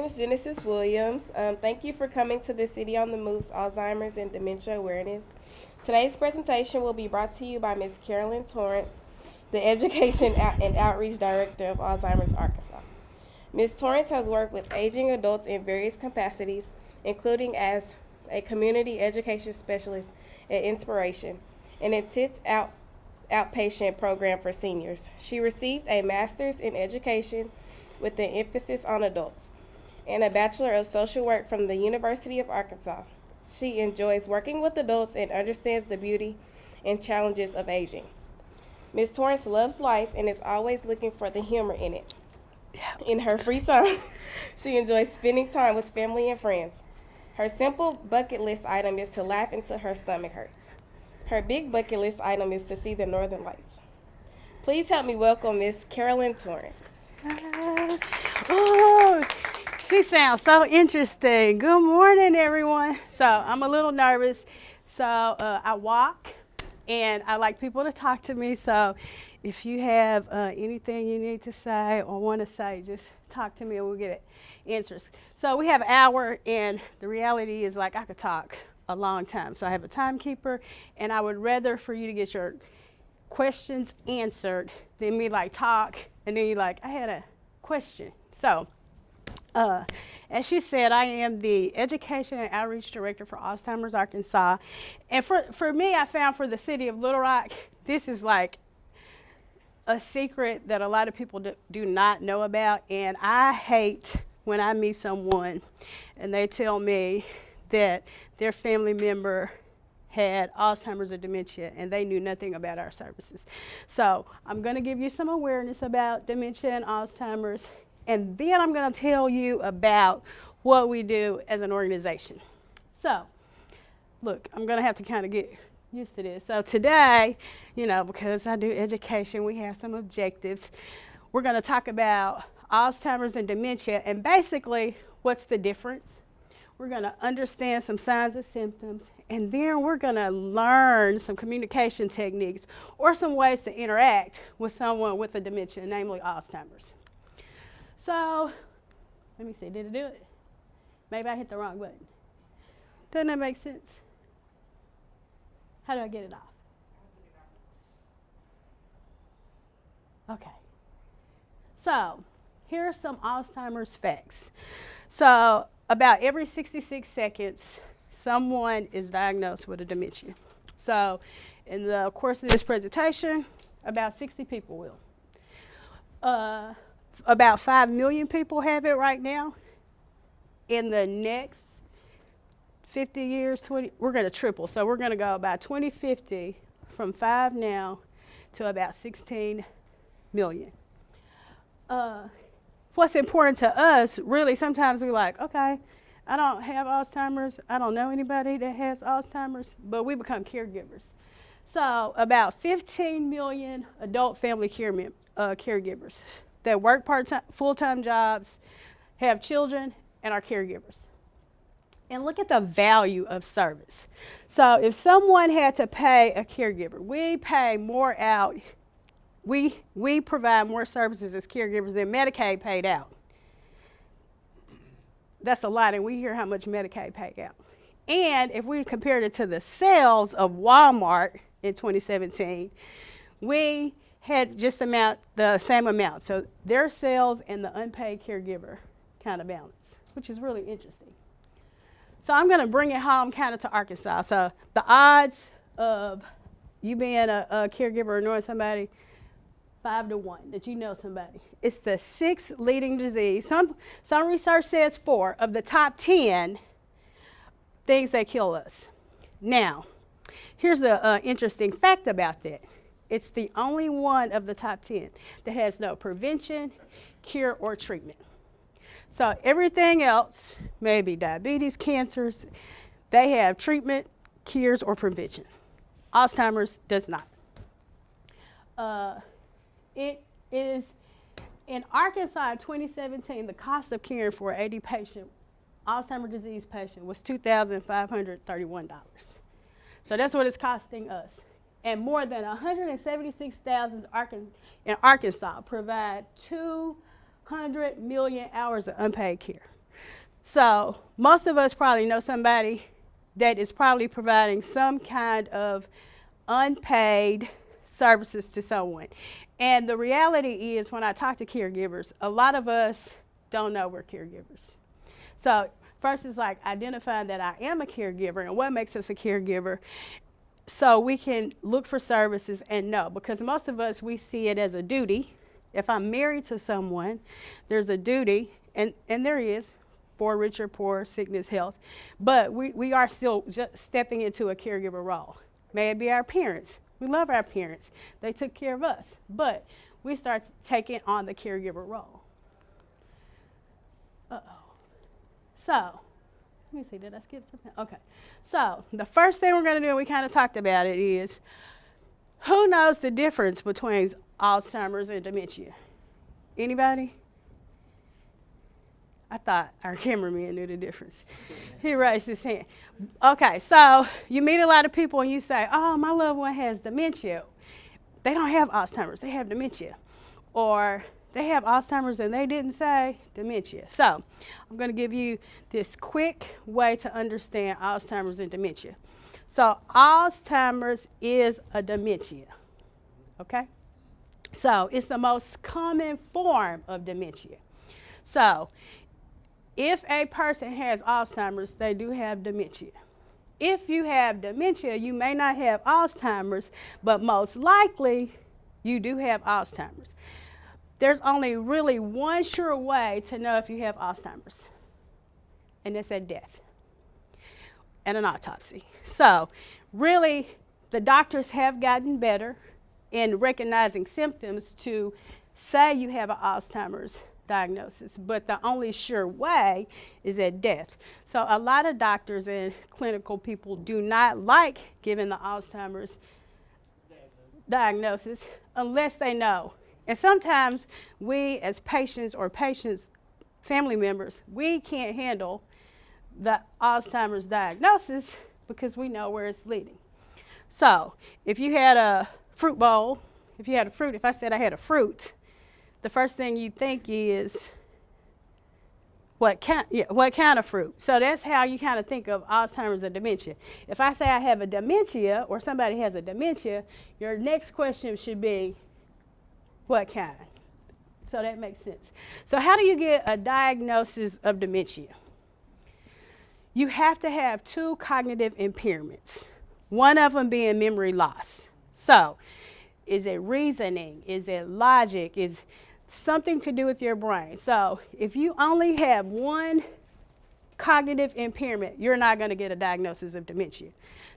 is Genesis Williams. Thank you for coming to the City on the Move's Alzheimer's and Dementia Awareness. Today's presentation will be brought to you by Ms. Carolyn Torrance, the Education and Outreach Director of Alzheimer's Arkansas. Ms. Torrance has worked with aging adults in various capacities, including as a community education specialist at Inspiration, an intense outpatient program for seniors. She received a master's in education with an emphasis on adults and a Bachelor of Social Work from the University of Arkansas. She enjoys working with adults and understands the beauty and challenges of aging. Ms. Torrance loves life and is always looking for the humor in it. In her free time, she enjoys spending time with family and friends. Her simple bucket list item is to laugh until her stomach hurts. Her big bucket list item is to see the northern lights. Please help me welcome Ms. Carolyn Torrance. Oh, she sounds so interesting. Good morning, everyone. So I'm a little nervous. So I walk, and I like people to talk to me. So if you have anything you need to say or want to say, just talk to me and we'll get answers. So we have an hour, and the reality is like I could talk a long time. So I have a timekeeper, and I would rather for you to get your questions answered than me like talk and then you like, I had a question. So as she said, I am the Education and Outreach Director for Alzheimer's Arkansas. And for me, I found for the city of Little Rock, this is like a secret that a lot of people do not know about. And I hate when I meet someone and they tell me that their family member had Alzheimer's or dementia and they knew nothing about our services. So I'm going to give you some awareness about dementia and Alzheimer's, and then I'm going to tell you about what we do as an organization. So look, I'm going to have to kind of get used to this. So today, because I do education, we have some objectives. We're going to talk about Alzheimer's and dementia, and basically what's the difference. We're going to understand some signs and symptoms, and then we're going to learn some communication techniques or some ways to interact with someone with a dementia, namely Alzheimer's. So, let me see, did it do it? Maybe I hit the wrong button. Doesn't that make sense? How do I get it off? Okay. So, here are some Alzheimer's facts. So, about every 66 seconds, someone is diagnosed with a dementia. So in the course of this presentation, about 60 people will. About 5 million people have it right now. In the next 50 years, we're going to triple. So we're going to go about 2050 from 5 now to about 16 million. What's important to us, really, sometimes we're like, okay, I don't have Alzheimer's. I don't know anybody that has Alzheimer's, but we become caregivers. So about 15 million adult family caregivers that work part-time, full-time jobs, have children, and are caregivers. And look at the value of service. So if someone had to pay a caregiver, we pay more out. We provide more services as caregivers than Medicaid paid out. That's a lot, and we hear how much Medicaid paid out. And if we compared it to the sales of Walmart in 2017, we had just the same amount. So their sales and the unpaid caregiver kind of balance, which is really interesting. So I'm going to bring it home kind of to Arkansas. So the odds of you being a caregiver or knowing somebody, 5 to 1 that you know somebody. It's the 6th leading disease. Some research says 4 of the top 10 things that kill us. Now, here's the interesting fact about that. It's the only one of the top 10 that has no prevention, cure, or treatment. So everything else, maybe diabetes, cancers, they have treatment, cures, or prevention. Alzheimer's does not. It is, in Arkansas in 2017, the cost of caring for an AD patient, Alzheimer's disease patient, was $2,531. So that's what it's costing us. And more than 176,000 in Arkansas provide 200 million hours of unpaid care. So most of us probably know somebody that is probably providing some kind of unpaid services to someone. And the reality is, when I talk to caregivers, a lot of us don't know we're caregivers. So first is like identifying that I am a caregiver and what makes us a caregiver, so we can look for services and know, because most of us, we see it as a duty. If I'm married to someone, there's a duty, and there is, for rich or poor, sickness, health, but we are still just stepping into a caregiver role. May it be our parents. We love our parents. They took care of us, but we start taking on the caregiver role. So, let me see, did I skip something? Okay. So, the first thing we're going to do, and we kind of talked about it, is who knows the difference between Alzheimer's and dementia? Anybody? I thought our cameraman knew the difference. He raised his hand. Okay, so you meet a lot of people and you say, oh, my loved one has dementia. They don't have Alzheimer's, they have dementia. Or they have Alzheimer's and they didn't say dementia. So I'm going to give you this quick way to understand Alzheimer's and dementia. So Alzheimer's is a dementia, okay? So it's the most common form of dementia. So if a person has Alzheimer's, they do have dementia. If you have dementia, you may not have Alzheimer's, but most likely you do have Alzheimer's. There's only really one sure way to know if you have Alzheimer's, and it's at death and an autopsy. So really, the doctors have gotten better in recognizing symptoms to say you have an Alzheimer's diagnosis, but the only sure way is at death. So a lot of doctors and clinical people do not like giving the Alzheimer's diagnosis unless they know. And sometimes we as patients or patients' family members, we can't handle the Alzheimer's diagnosis because we know where it's leading. So if you had a fruit bowl, if I said I had a fruit, the first thing you think is, what kind of fruit? So that's how you kind of think of Alzheimer's and dementia. If I say I have a dementia or somebody has a dementia, your next question should be, what kind? So that makes sense. So how do you get a diagnosis of dementia? You have to have two cognitive impairments, one of them being memory loss. So is it reasoning? Is it logic? Is something to do with your brain? So if you only have one cognitive impairment, you're not going to get a diagnosis of dementia.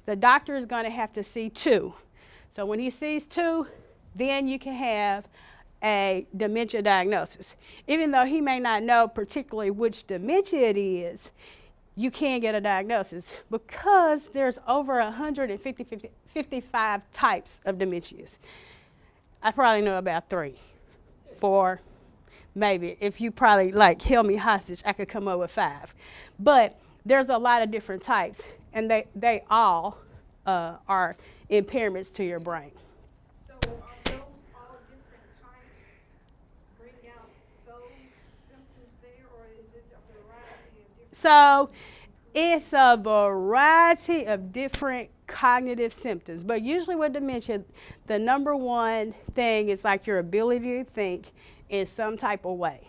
The doctor is going to have to see two. So when he sees two, then you can have a dementia diagnosis. Even though he may not know particularly which dementia it is, you can get a diagnosis because there's over 155 types of dementias. I probably know about 3, 4, maybe. If you probably held me hostage, I could come up with 5. But there's a lot of different types, and they all are impairments to your brain. So are those all different types? Bring out those symptoms there, or is it a variety of different? So it's a variety of different cognitive symptoms, but usually with dementia, the number one thing is your ability to think in some type of way.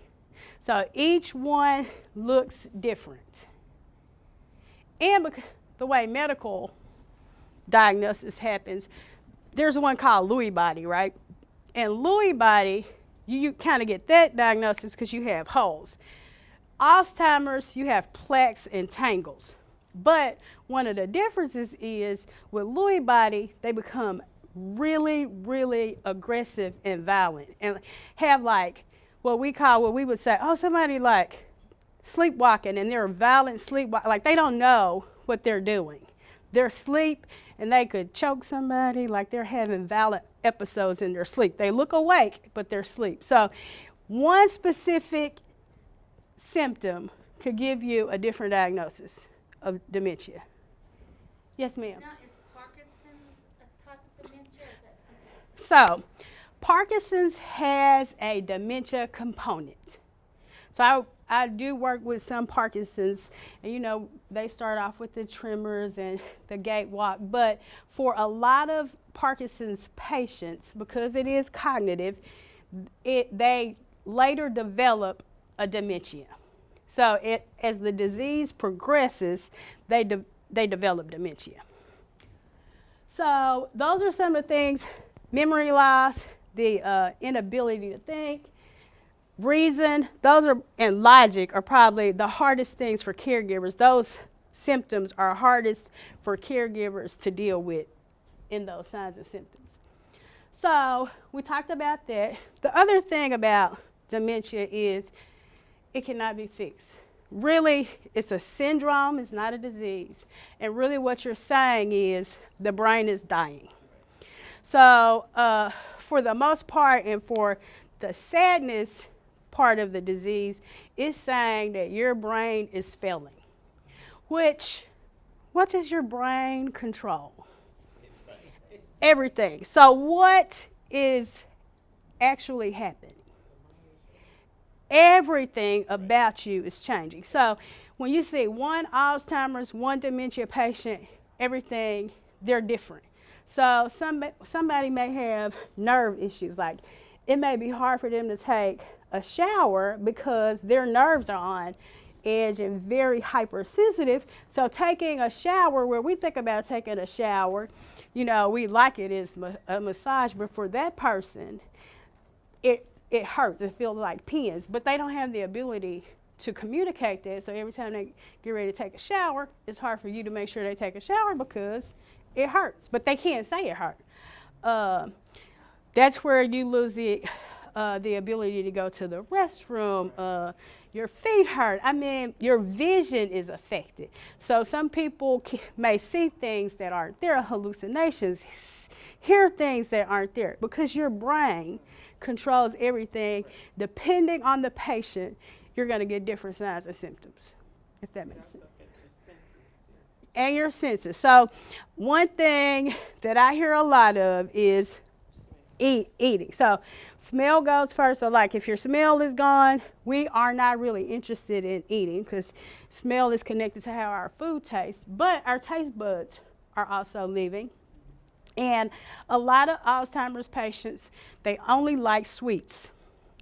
So each one looks different. And the way medical diagnosis happens, there's one called Lewy body, right? And Lewy body, you kind of get that diagnosis because you have holes. Alzheimer's, you have plaques and tangles. But one of the differences is with Lewy body, they become really, really aggressive and violent and have what we would say, oh, somebody sleepwalking, and they're violent sleepwalking. They don't know what they're doing. They're asleep and they could choke somebody, they're having violent episodes in their sleep. They look awake, but they're asleep. So one specific symptom could give you a different diagnosis of dementia. Yes, ma'am. Now, is Parkinson's a type of dementia, or is that something? So Parkinson's has a dementia component. So I do work with some Parkinson's, and you know, they start off with the tremors and the gait walk, but for a lot of Parkinson's patients, because it is cognitive, they later develop a dementia. So as the disease progresses, they develop dementia. So those are some of the things: memory loss, the inability to think, reason, and logic are probably the hardest things for caregivers. Those symptoms are hardest for caregivers to deal with in those signs and symptoms. So we talked about that. The other thing about dementia is it cannot be fixed. Really, it's a syndrome, it's not a disease. And really what you're saying is the brain is dying. So for the most part, and for the sadness part of the disease, it's saying that your brain is failing. What does your brain control? Everything. So what is actually happening? Everything about you is changing. So when you see one Alzheimer's, one dementia patient, everything, they're different. So somebody may have nerve issues, like it may be hard for them to take a shower because their nerves are on edge and very hypersensitive. So taking a shower, where we think about taking a shower, you know, we like it as a massage, but for that person, it hurts. It feels like pins, but they don't have the ability to communicate that. So every time they get ready to take a shower, it's hard for you to make sure they take a shower because it hurts, but they can't say it hurt. That's where you lose the ability to go to the restroom. Your feet hurt. I mean, your vision is affected. So some people may see things that aren't there, hallucinations, hear things that aren't there, because your brain controls everything. Depending on the patient, you're going to get different signs and symptoms, if that makes sense. And your senses. So one thing that I hear a lot of is eating. So smell goes first. So like if your smell is gone, we are not really interested in eating, because smell is connected to how our food tastes, but our taste buds are also leaving. And a lot of Alzheimer's patients, they only like sweets.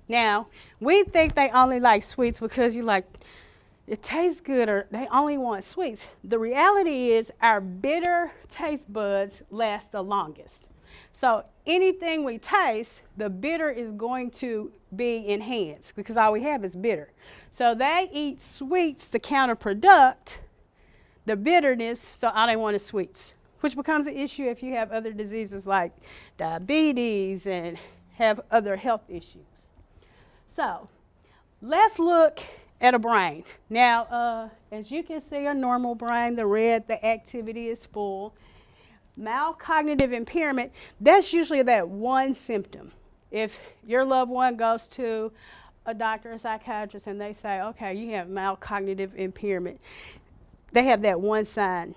Now, we think they only like sweets because it tastes good, or they only want sweets. The reality is our bitter taste buds last the longest. So anything we taste, the bitter is going to be enhanced because all we have is bitter. So they eat sweets to counterproduct the bitterness, so all they want is sweets, which becomes an issue if you have other diseases like diabetes and have other health issues. So let's look at a brain. Now, as you can see, a normal brain, the red, the activity is full. Mild cognitive impairment, that's usually that one symptom. If your loved one goes to a doctor or psychiatrist and they say, okay, you have mild cognitive impairment, they have that one sign,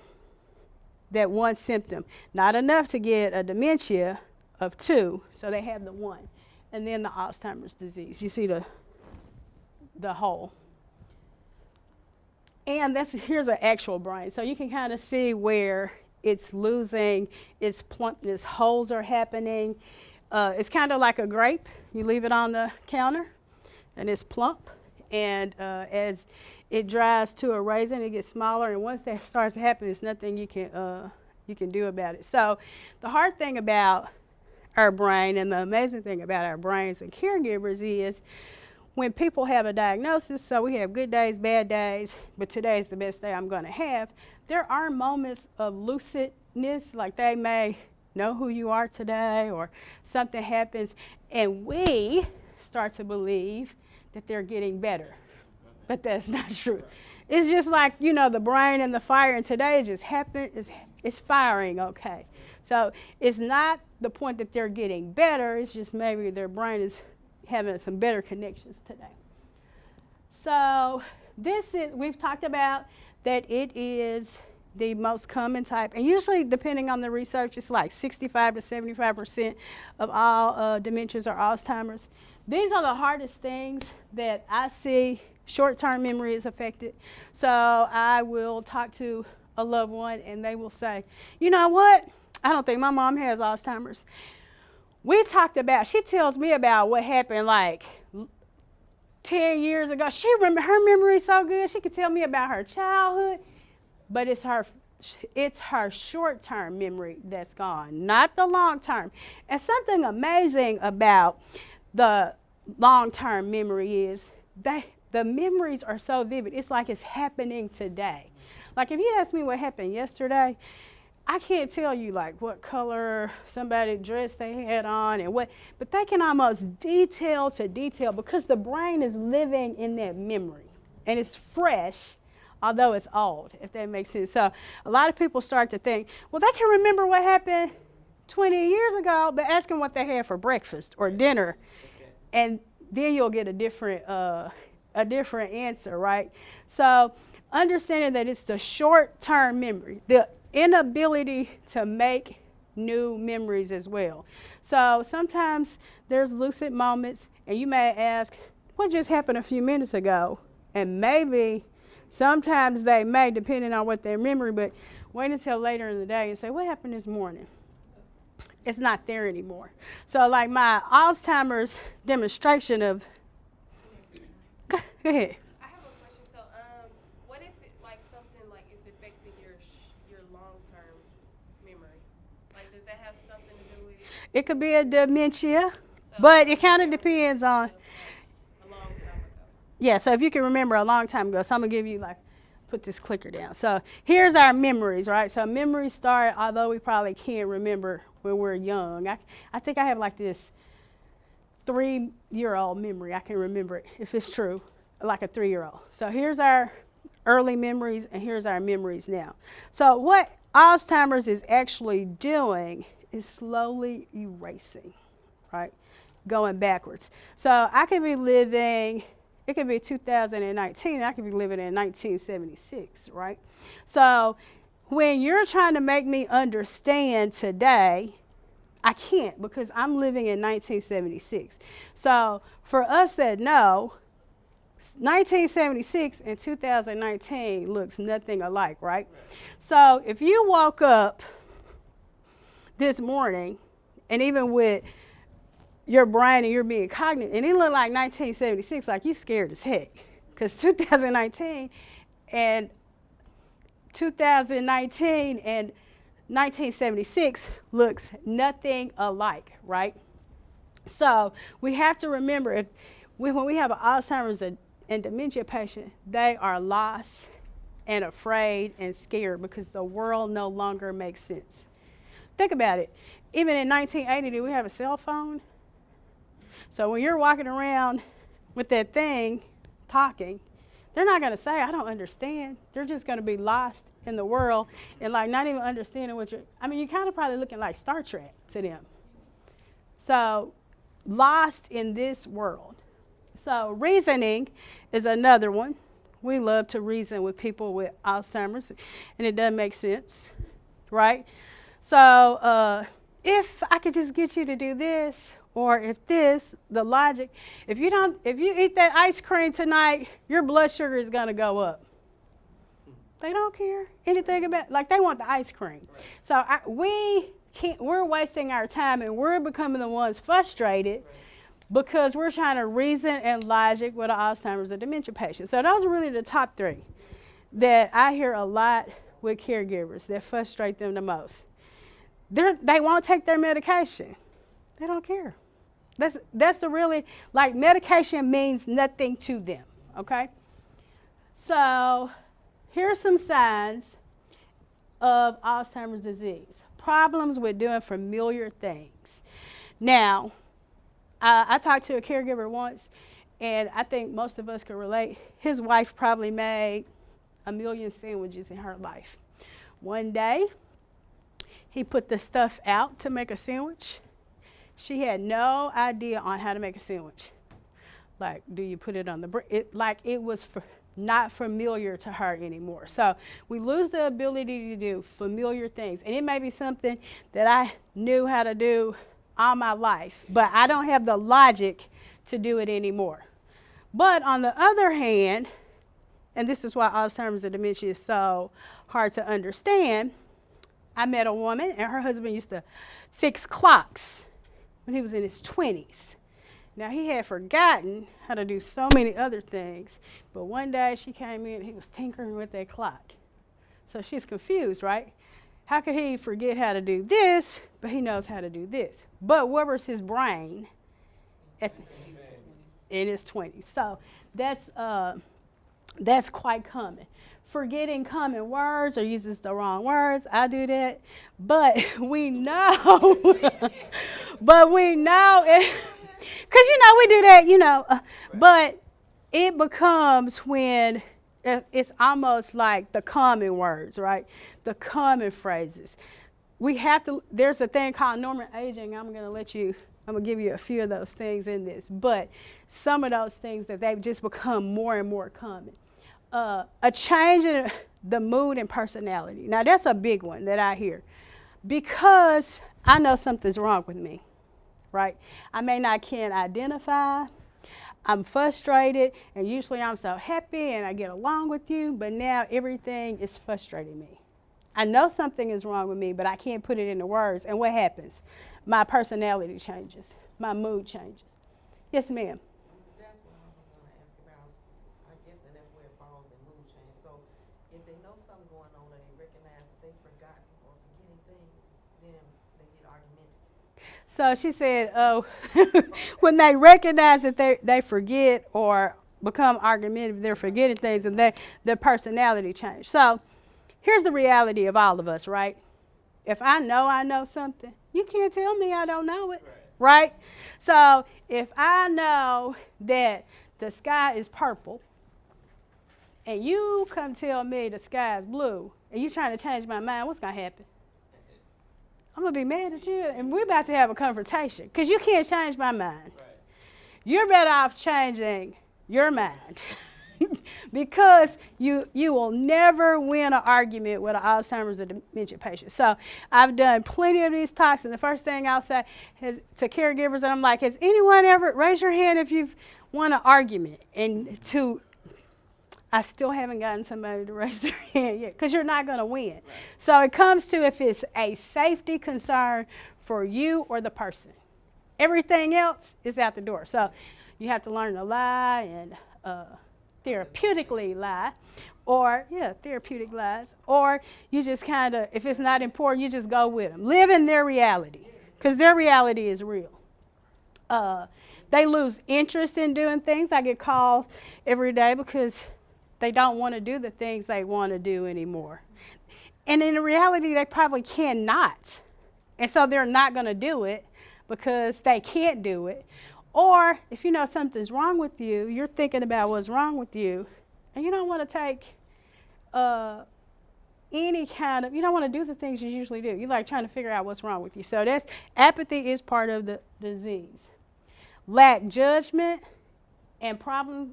that one symptom. Not enough to get a dementia of 2, so they have the 1. And then the Alzheimer's disease. You see the whole. And here's an actual brain. So you can kind of see where it's losing its plumpness. Holes are happening. It's kind of like a grape. You leave it on the counter and it's plump. And as it dries to a raisin, it gets smaller. And once that starts to happen, there's nothing you can do about it. So the hard thing about our brain, and the amazing thing about our brains and caregivers, is when people have a diagnosis, so we have good days, bad days, but today's the best day I'm going to have, there are moments of lucidness, like they may know who you are today, or something happens, and we start to believe that they're getting better. But that's not true. It's just like, the brain and the fire, and today it just happened, it's firing okay. So it's not the point that they're getting better, it's just maybe their brain is having some better connections today. So we've talked about that it is the most common type, and usually depending on the research, it's like 65 to 75% of all dementias are Alzheimer's. These are the hardest things that I see Short-term memory is affected. So I will talk to a loved one and they will say, you know what? I don't think my mom has Alzheimer's. She tells me about what happened like 10 years ago. Her memory is so good. She could tell me about her childhood, but it's her short-term memory that's gone, not the long-term. And something amazing about the long-term memory is that the memories are so vivid. It's like it's happening today. Like if you ask me what happened yesterday, I can't tell you like what color somebody dress they had on and what, but they can almost detail to detail because the brain is living in that memory and it's fresh, although it's old, if that makes sense. So a lot of people start to think, well, they can remember what happened 20 years ago, but ask them what they had for breakfast or dinner, and then you'll get a different answer, right? So understanding that it's the short-term memory, the inability to make new memories as well. So sometimes there's lucid moments, and you may ask, what just happened a few minutes ago? And maybe sometimes they may, depending on what they remember, but wait until later in the day and say, what happened this morning? It's not there anymore. So like my Alzheimer's demonstration of, go ahead. I have a question. So, what if it, like something like is affecting your long-term memory? Like, does that have something to do with It could be a dementia, but it kind of depends on. a long time ago? Yeah, so if you can remember a long time ago, so I'm going to give you put this clicker down. So here's our memories, right? So memories start, although we probably can't remember when we're young. I think I have like this 3-year-old memory. I can remember it, if it's true, like a 3-year-old. So here's our early memories, and here's our memories now. So what Alzheimer's is actually doing is slowly erasing, right? Going backwards. So I could be living, it could be 2019, and I could be living in 1976, right? So when you're trying to make me understand today, I can't because I'm living in 1976. So for us that know, 1976 and 2019 looks nothing alike, right? So if you woke up this morning, and even with your brain and you're being cognitive, and it looked like 1976, like you scared as heck, because 2019 and 1976 looks nothing alike, right? So we have to remember when we have an Alzheimer's and dementia patient, they are lost and afraid and scared because the world no longer makes sense. Think about it. Even in 1980, did we have a cell phone? So when you're walking around with that thing talking, they're not going to say, I don't understand. They're just going to be lost in the world and like not even understanding you're kind of probably looking like Star Trek to them. So lost in this world. So reasoning is another one. We love to reason with people with Alzheimer's, and it doesn't make sense, right? So if I could just get you to do this, or if this, the logic, if you eat that ice cream tonight, your blood sugar is going to go up. They don't care anything about, like they want the ice cream. Right. So we're wasting our time, and we're becoming the ones frustrated because we're trying to reason and logic with an Alzheimer's or dementia patient. So those are really the top 3 that I hear a lot with caregivers that frustrate them the most. They won't take their medication. They don't care. That's the really, like medication means nothing to them, okay? So here's some signs of Alzheimer's disease. Problems with doing familiar things. Now, I talked to a caregiver once, and I think most of us can relate. His wife probably made 1 million sandwiches in her life. One day, he put the stuff out to make a sandwich. She had no idea on how to make a sandwich. Like, do you put it on the bread? It was not familiar to her anymore. So we lose the ability to do familiar things. And it may be something that I knew how to do all my life, but I don't have the logic to do it anymore. But on the other hand, and this is why Alzheimer's and dementia is so hard to understand, I met a woman and her husband used to fix clocks when he was in his 20s. Now, he had forgotten how to do so many other things, but one day she came in and he was tinkering with that clock. So she's confused, right? How could he forget how to do this, but he knows how to do this? But where was his brain in his 20s? So that's quite common. Forgetting common words or uses the wrong words, I do that. But we know, because, we do that, but it becomes when it's almost like the common words, right? The common phrases. There's a thing called normal aging. I'm going to give you a few of those things in this, but some of those things that they've just become more and more common. A change in the mood and personality. Now, that's a big one that I hear because I know something's wrong with me, right? I may not can identify. I'm frustrated, and usually I'm so happy and I get along with you, but now everything is frustrating me. I know something is wrong with me, but I can't put it into words. And what happens? My personality changes. My mood changes. Yes, ma'am. That's what I was going to ask about. I guess and that's where it falls in mood change. So if they know something going on or they recognize that they've forgotten or forgetting things, then they get argumentative. So she said, when they recognize that they forget or become argumentative, they're forgetting things and their personality change. So here's the reality of all of us, right? If I know something, you can't tell me I don't know it, right? So if I know that the sky is purple and you come tell me the sky is blue and you're trying to change my mind, what's going to happen? I'm going to be mad at you and we're about to have a confrontation because you can't change my mind. Right. You're better off changing your mind. Because you will never win an argument with an Alzheimer's or dementia patient. So I've done plenty of these talks, and the first thing I'll say to caregivers, and I'm like, has anyone ever, raise your hand if you've won an argument? I still haven't gotten somebody to raise their hand yet, because you're not going to win. Right. So it comes to if it's a safety concern for you or the person. Everything else is out the door. So you have to learn to lie and therapeutically lie, or therapeutic lies, or you just kind of, if it's not important, you just go with them. Live in their reality, because their reality is real. They lose interest in doing things. I get called every day because they don't want to do the things they want to do anymore. And in reality, they probably cannot. And so they're not going to do it because they can't do it. Or if you know something's wrong with you, you're thinking about what's wrong with you, and you don't want to take you don't want to do the things you usually do. You like trying to figure out what's wrong with you. So apathy is part of the disease. Lack judgment and problem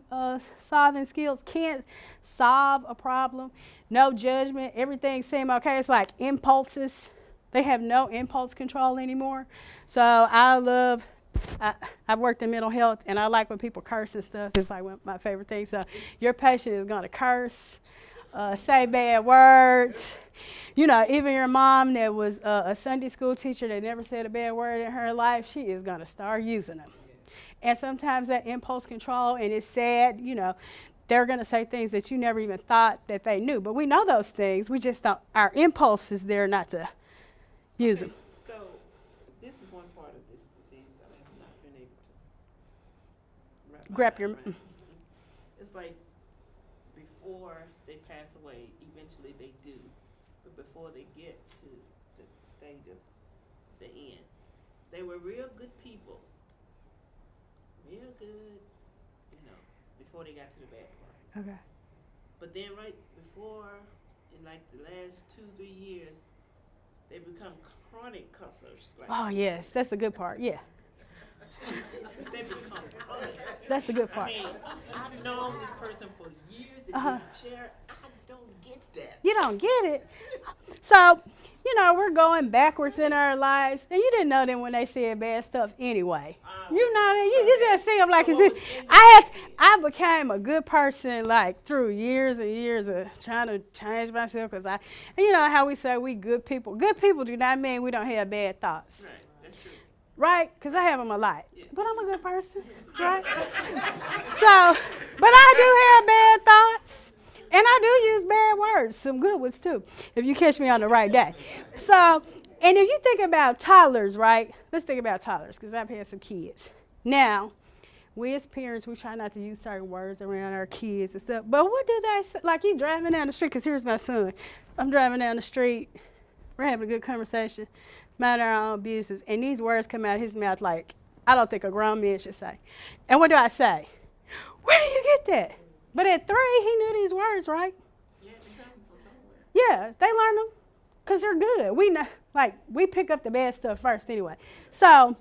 solving skills. Can't solve a problem. No judgment. Everything seems okay. It's like impulses. They have no impulse control anymore. So I've worked in mental health, and I like when people curse and stuff. It's like one of my favorite things. So your patient is going to curse, say bad words. Even your mom that was a Sunday school teacher that never said a bad word in her life, she is going to start using them. And sometimes that impulse control, and it's sad, they're going to say things that you never even thought that they knew. But we know those things. We just don't, our impulse is there not to use them. So this is one part of this disease that I have not been able to grab your. It's like before they pass away, eventually they do, but before they get to the stage of the end, they were real good people, real good, before they got to the bad part. Okay. But then right before, in like the last 2-3 years, they become chronic cussers. Oh yes, that's the good part. Yeah. They become chronic. That's the good part. I mean, I've known this person for years. They get a chair. I don't get that. You don't get it. So, we're going backwards in our lives. And you didn't know them when they said bad stuff anyway. You know that. You just see them like I became a good person like through years and years of trying to change myself because and you know how we say we good people. Good people do not mean we don't have bad thoughts. Right, that's true. Right? Because I have them a lot. But I'm a good person. Right? So, but I do have bad thoughts. And I do use bad words, some good ones too, if you catch me on the right day. So, and if you think about toddlers, right? Let's think about toddlers, because I've had some kids. Now, we as parents, we try not to use certain words around our kids and stuff. But what do they say? Like, you driving down the street, because here's my son. I'm driving down the street. We're having a good conversation, minding our own business. And these words come out of his mouth like, I don't think a grown man should say. And what do I say? Where do you get that? But at 3, he knew these words, right? Yeah, they come from somewhere. Yeah, they learn them because they're good. We know, we pick up the bad stuff first anyway. So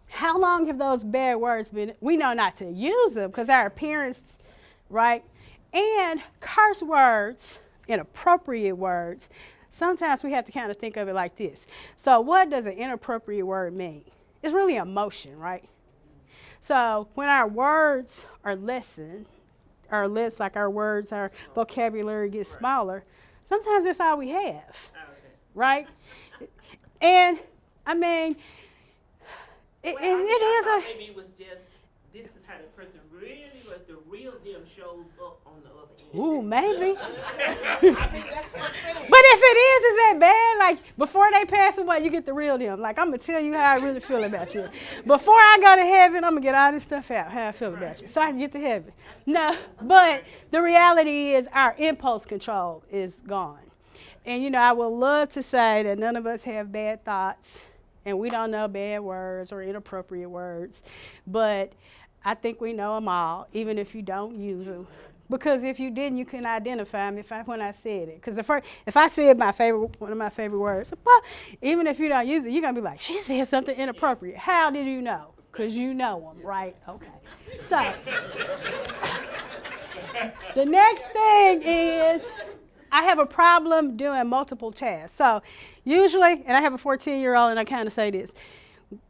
how long have those bad words been? We know not to use them because our parents, right? And curse words, inappropriate words, sometimes we have to kind of think of it like this. So what does an inappropriate word mean? It's really emotion, right? So when our words are lessened, our lips, like our words, our vocabulary gets smaller, sometimes that's all we have, right? And, I mean, it is maybe it was just, this is how the person really was, the real them shows up on the other end. Ooh, maybe. I mean, that's what I'm saying. But if it is that bad? Like, before they pass away, you get the real them. Like, I'm going to tell you how I really feel about you. Before I go to heaven, I'm going to get all this stuff out, how I feel about you, so I can get to heaven. No, but the reality is our impulse control is gone. And, I would love to say that none of us have bad thoughts, and we don't know bad words or inappropriate words. But I think we know them all, even if you don't use them. Because if you didn't, you couldn't identify them when I said it. Because if I said one of my favorite words, well, even if you don't use it, you're going to be like, she said something inappropriate. How did you know? Because you know them, right? Okay. So the next thing is I have a problem doing multiple tasks. So usually, and I have a 14-year-old, and I kind of say this,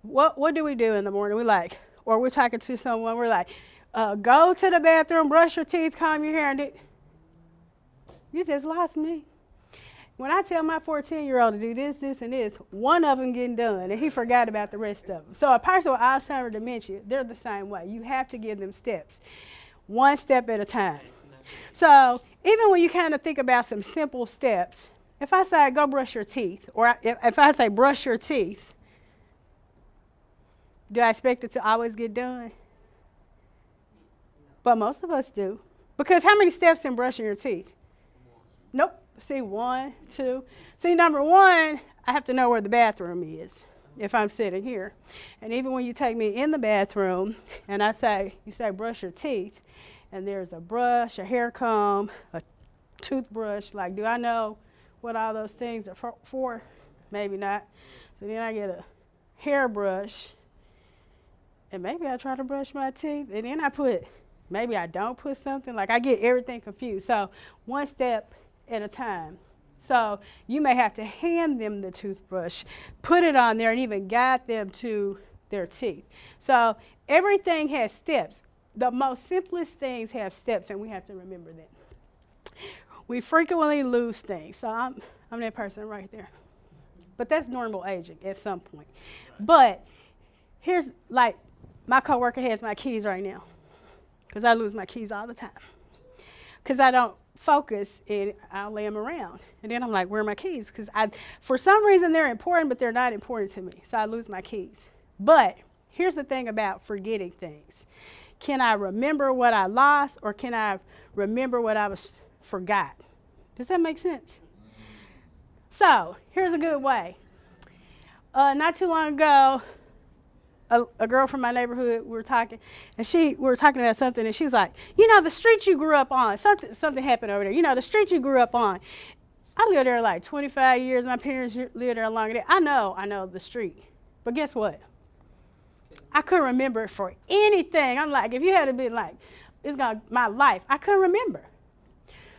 what do we do in the morning? Or we're talking to someone, we're like, go to the bathroom, brush your teeth, comb your hair, and you just lost me. When I tell my 14-year-old to do this, this, and this, one of them getting done, and he forgot about the rest of them. So a person with Alzheimer dementia, they're the same way. You have to give them steps, one step at a time. So even when you kind of think about some simple steps, if I say go brush your teeth, or if I say brush your teeth, do I expect it to always get done? But most of us do. Because how many steps in brushing your teeth? Nope. See, 1, 2. See, number 1, I have to know where the bathroom is if I'm sitting here. And even when you take me in the bathroom and you say brush your teeth, and there's a brush, a hair comb, a toothbrush, like, do I know what all those things are for? Maybe not. So then I get a hairbrush, and maybe I try to brush my teeth, and then maybe I don't put something, like I get everything confused. So one step at a time. So you may have to hand them the toothbrush, put it on there, and even guide them to their teeth. So everything has steps. The most simplest things have steps, and we have to remember that. We frequently lose things. So I'm that person right there. But that's normal aging at some point. But here's, like, my coworker has my keys right now, because I lose my keys all the time. Because I don't focus and I'll lay them around. And then I'm like, where are my keys? Because for some reason they're important, but they're not important to me. So I lose my keys. But here's the thing about forgetting things. Can I remember what I lost, or can I remember what I forgot? Does that make sense? So here's a good way. Not too long ago, a girl from my neighborhood, we were talking about something, and she was like, the street you grew up on, something happened over there. The street you grew up on. I lived there like 25 years. My parents lived there longer than I know the street. But guess what? I couldn't remember it for anything. I'm like, if you had been like, my life, I couldn't remember.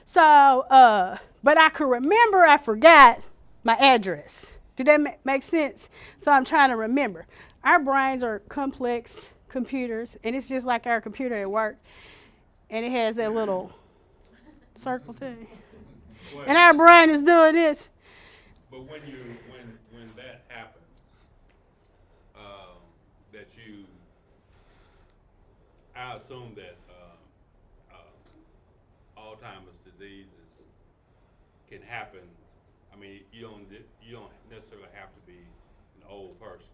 So, but I could remember I forgot my address. Do that make sense? So I'm trying to remember. Our brains are complex computers, and it's just like our computer at work, and it has that little circle thing. Well, And our brain is doing this. but when that happens, that you, I assume that Alzheimer's diseases can happen. I mean, you don't necessarily have to be an old person.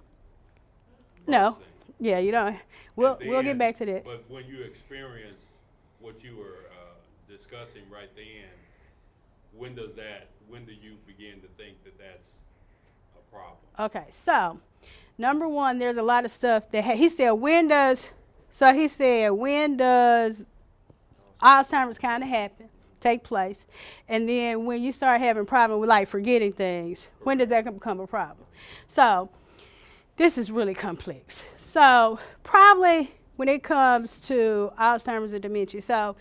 No. First thing. Yeah, you don't. We'll And get then- back to that. But when you experience what you were discussing right then, when do you begin to think that that's a problem? Okay, so number one, there's a lot of stuff that he said, when does Alzheimer's kind of happen, take place? And then when you start having problem with like forgetting things, when does that become a problem? So this is really complex. So probably when it comes to Alzheimer's and dementia. So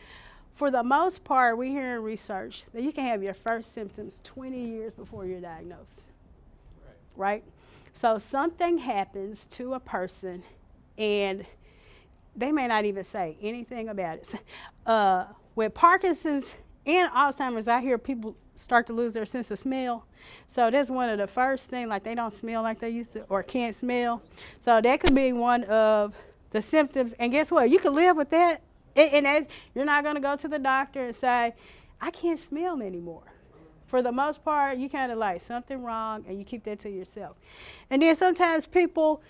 for the most part, we hear in research that you can have your first symptoms 20 years before you're diagnosed. Right? So something happens to a person and they may not even say anything about it. With Parkinson's and Alzheimer's, I hear people start to lose their sense of smell. So that's one of the first things, like they don't smell like they used to or can't smell. So that could be one of the symptoms. And guess what? You can live with that. And you're not going to go to the doctor and say, I can't smell anymore. For the most part, you kind of like something wrong and you keep that to yourself. And then sometimes people,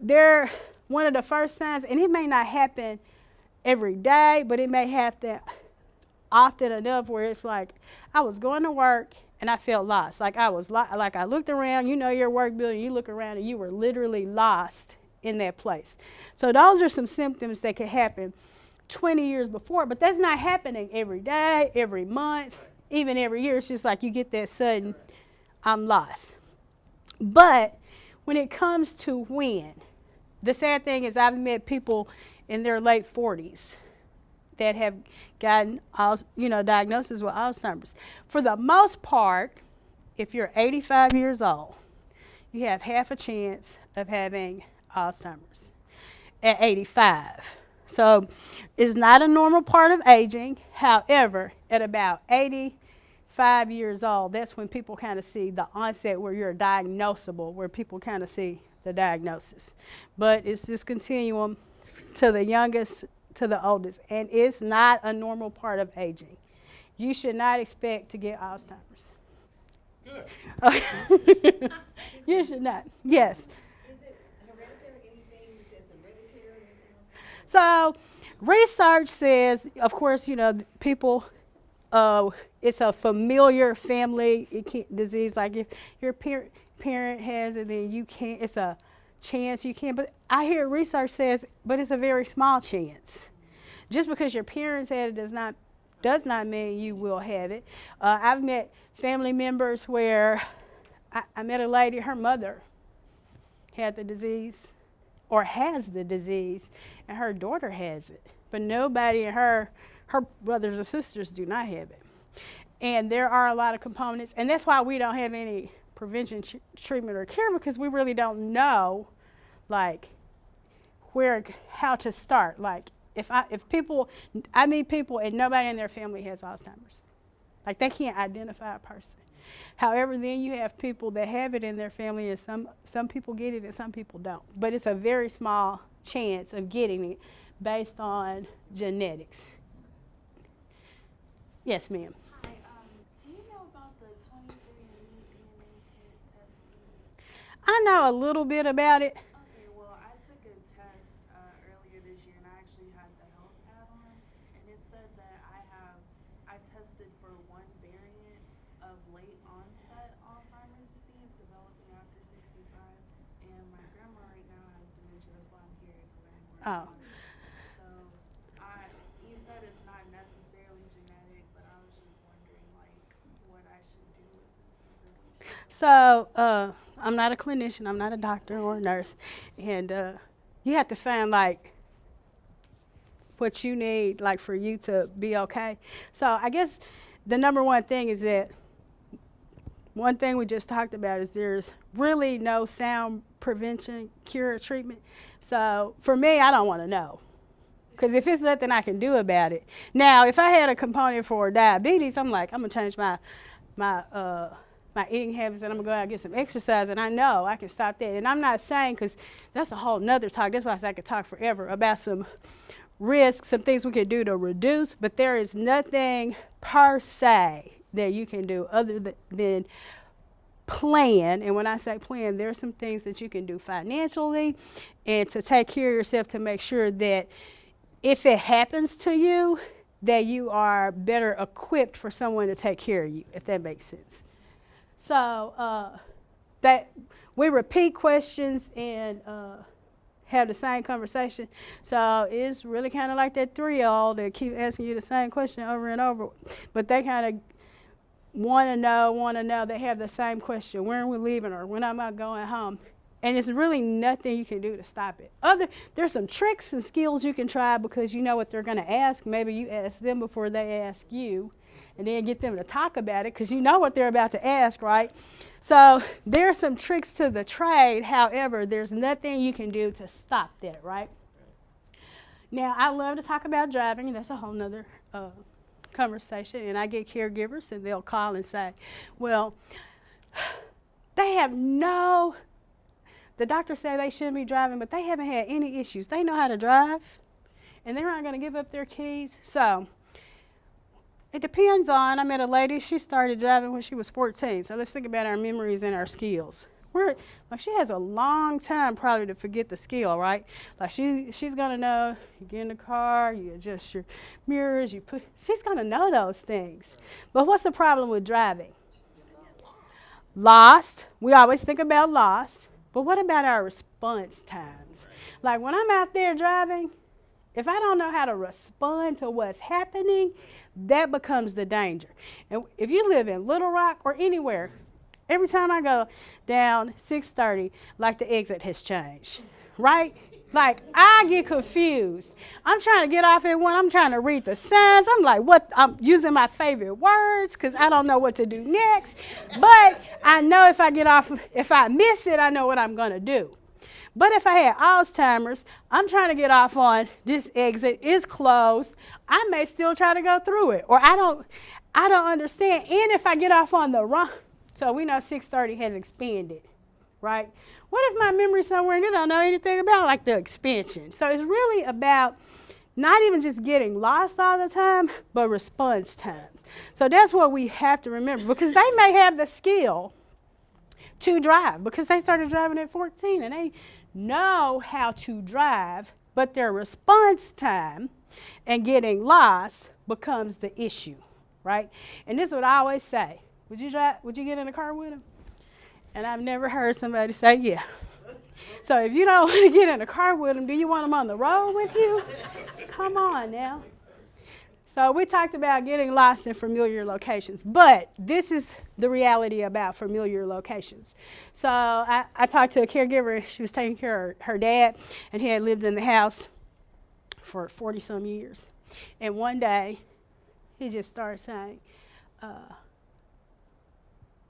they're one of the first signs, and it may not happen every day, but it may happen often enough where it's like, I was going to work and I felt lost. Like I looked around, you know, your work building, you look around and you were literally lost in that place. So those are some symptoms that could happen 20 years before, but that's not happening every day, every month, even every year. It's just like you get that sudden, I'm lost. But when it comes to when, the sad thing is I've met people in their late 40s that have gotten, diagnosis with Alzheimer's. For the most part, if you're 85 years old, you have half a chance of having Alzheimer's at 85. So it's not a normal part of aging. However, at about 85 years old, that's when people kind of see the onset where you're diagnosable, where people kind of see the diagnosis. But it's this continuum to the youngest to the oldest, and it's not a normal part of aging. You should not expect to get Alzheimer's. Good. You should not. Yes. Is it hereditary? Anything that says hereditary? So research says, of course, people, it's a familiar family disease. Like if your parent has it, then you can't, it's a chance you can. But I hear research says, but it's a very small chance. Just because your parents had it does not mean you will have it. I've met family members where I met a lady, her mother had the disease or has the disease, and her daughter has it. But nobody in her brothers and sisters do not have it. And there are a lot of components, and that's why we don't have any prevention, treatment, or cure, because we really don't know, like, how to start. Like, I meet people and nobody in their family has Alzheimer's. Like, they can't identify a person. However, then you have people that have it in their family, and some people get it and some people don't. But it's a very small chance of getting it based on genetics. Yes, ma'am. Hi, do you know about the 23andMe DNA testing? I know a little bit about it. Okay, well, I took a test earlier this year, and I actually had the health pad on, and it said that I tested for one variant of late onset Alzheimer's disease developing after 65, and my grandma right now has dementia. That's why I'm here to learn more Oh. about it. So, you said it's not necessarily genetic, but I was just wondering, like, what I should do with this information. So I'm not a clinician, I'm not a doctor or a nurse, and you have to find like what you need, like for you to be okay. So I guess the number one thing is that one thing we just talked about is there's really no sound prevention, cure, or treatment. So for me, I don't want to know. Because if it's nothing I can do about it. Now, if I had a component for diabetes, I'm like, I'm going to change my eating habits, and I'm going to go out and get some exercise, and I know I can stop that. And I'm not saying, because that's a whole nother talk. That's why I said I could talk forever about some risks, some things we could do to reduce, but there is nothing per se that you can do other than plan. And when I say plan, there are some things that you can do financially and to take care of yourself to make sure that if it happens to you, that you are better equipped for someone to take care of you, if that makes sense. So that we repeat questions and have the same conversation. So it's really kind of like that 3-year-old that keep asking you the same question over and over. But they kind of want to know. They have the same question. When are we leaving, or when am I going home? And it's really nothing you can do to stop it. There's some tricks and skills you can try because you know what they're going to ask. Maybe you ask them before they ask you, and then get them to talk about it because you know what they're about to ask, right? So there's some tricks to the trade. However, there's nothing you can do to stop that, right? Now, I love to talk about driving, and that's a whole nother conversation. And I get caregivers, and they'll call and say, well, the doctors say they shouldn't be driving, but they haven't had any issues. They know how to drive, and they're not going to give up their keys. So it depends on, I met a lady, she started driving when she was 14. So let's think about our memories and our skills. She has a long time probably to forget the skill, right? Like she's going to know, you get in the car, you adjust your mirrors, she's going to know those things. But what's the problem with driving? Lost. We always think about lost. But what about our response times? Like when I'm out there driving, if I don't know how to respond to what's happening, that becomes the danger. And if you live in Little Rock or anywhere, every time I go down 630, like the exit has changed, right? Like I get confused. I'm trying to get off at one. I'm trying to read the signs. I'm like, what? I'm using my favorite words because I don't know what to do next. But I know if I get off, if I miss it, I know what I'm going to do. But if I had Alzheimer's, I'm trying to get off on this exit, it's closed. I may still try to go through it, or I don't understand. And if I get off on the wrong, so we know 630 has expanded, right? What if my memory's somewhere and they don't know anything about like the expansion? So it's really about not even just getting lost all the time, but response times. So that's what we have to remember, because they may have the skill to drive because they started driving at 14 and they know how to drive, but their response time and getting lost becomes the issue, right? And this is what I always say. Would you get in a car with them? And I've never heard somebody say, yeah. So if you don't want to get in a car with them, do you want them on the road with you? Come on now. So we talked about getting lost in familiar locations, but this is the reality about familiar locations. So I talked to a caregiver. She was taking care of her dad, and he had lived in the house for 40-some years. And one day, he just started saying,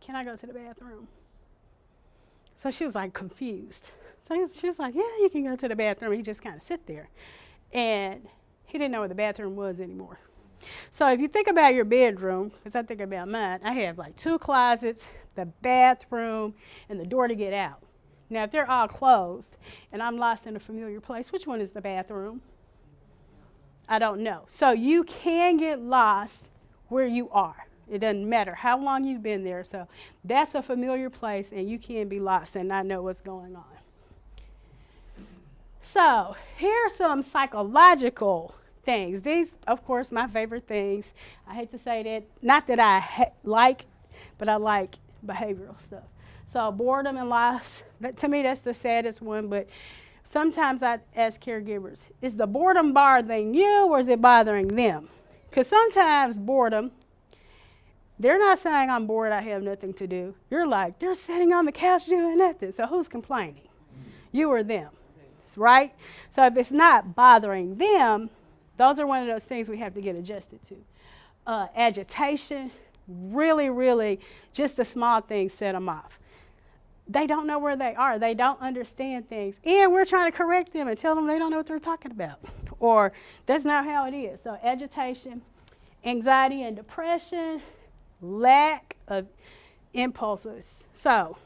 can I go to the bathroom? So she was like confused. So she was like, yeah, you can go to the bathroom. He just kind of sit there. And he didn't know where the bathroom was anymore. So if you think about your bedroom, because I think about mine, I have like 2 closets, the bathroom, and the door to get out. Now, if they're all closed and I'm lost in a familiar place, which one is the bathroom? I don't know. So you can get lost where you are. It doesn't matter how long you've been there. So that's a familiar place, and you can be lost and not know what's going on. So here are some psychological things. These, of course, my favorite things. I hate to say that. Not that I like, but I like behavioral stuff. So boredom and loss, to me, that's the saddest one. But sometimes I ask caregivers, is the boredom bothering you or is it bothering them? Because sometimes boredom, they're not saying I'm bored, I have nothing to do. You're like, they're sitting on the couch doing nothing. So who's complaining? You or them, right? So if it's not bothering them, those are one of those things we have to get adjusted to. Agitation, really, really, just the small things set them off. They don't know where they are. They don't understand things. And we're trying to correct them and tell them they don't know what they're talking about. Or that's not how it is. So agitation, anxiety and depression, lack of impulses. So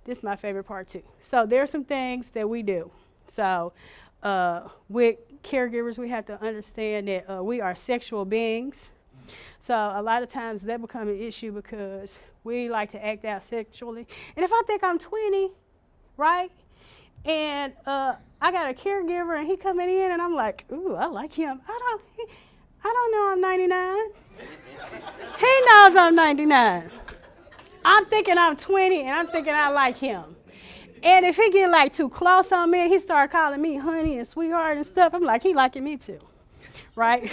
this is my favorite part too. So there's some things that we do. So with caregivers, we have to understand that we are sexual beings. So a lot of times that becomes an issue because we like to act out sexually. And if I think I'm 20, right, and I got a caregiver and he coming in and I'm like, ooh, I like him. I don't know I'm 99. He knows I'm 99. I'm thinking I'm 20 and I'm thinking I like him. And if he get like too close on me and he start calling me honey and sweetheart and stuff, I'm like, he liking me too, right?